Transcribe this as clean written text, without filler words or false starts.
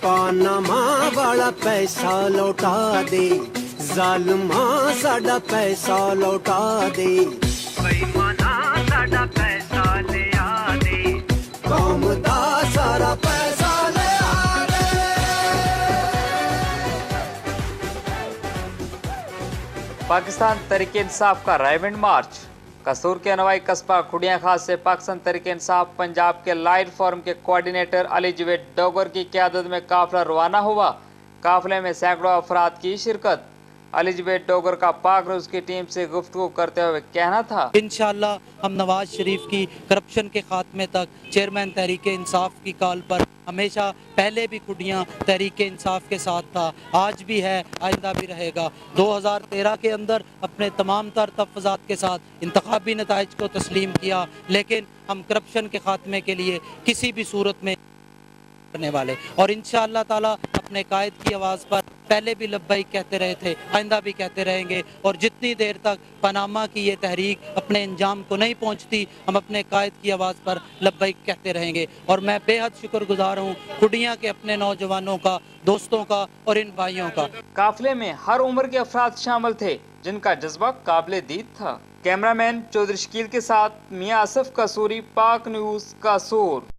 Panama والا پیسہ لوٹا دے ظالما ساڈا پیسہ لوٹا دے بے ایمانا ساڈا پیسہ لے آ دے قوم دا سارا پیسہ لے آ دے. پاکستان تحریک انصاف کا رائمنڈ مارچ. قصور کے نوائی قصبہ کھڑیاں خاص سے پاکستان تحریک انصاف پنجاب کے لائٹ فورم کے کوارڈینیٹر علی جوید ڈوگر کی قیادت میں قافلہ روانہ ہوا. قافلے میں سینکڑوں افراد کی شرکت. علی جوید ڈوگر کا پاک روز کی ٹیم سے گفتگو کرتے ہوئے کہنا تھا، انشاءاللہ ہم نواز شریف کی کرپشن کے خاتمے تک چیئرمین تحریک انصاف کی کال پر ہمیشہ پہلے بھی کھڈیاں تحریک انصاف کے ساتھ تھا، آج بھی ہے، آئندہ بھی رہے گا. 2013 کے اندر اپنے تمام تر تحفظات کے ساتھ انتخابی نتائج کو تسلیم کیا، لیکن ہم کرپشن کے خاتمے کے لیے کسی بھی صورت میں کرنے والے، اور انشاءاللہ تعالی اپنے قائد کی آواز پر پہلے بھی لبیک کہتے رہے تھے، آئندہ بھی کہتے رہیں گے. اور جتنی دیر تک پاناما کی یہ تحریک اپنے انجام کو نہیں پہنچتی، ہم اپنے قائد کی آواز پر لبیک کہتے رہیں گے. اور میں بے حد شکر گزار ہوں کھڈیاں کے اپنے نوجوانوں کا، دوستوں کا اور ان بھائیوں کا. قافلے میں ہر عمر کے افراد شامل تھے جن کا جذبہ قابل دید تھا. کیمرہ مین چودھری شکیل کے ساتھ میاں آصف قصوری، پاک نیوز، قصور.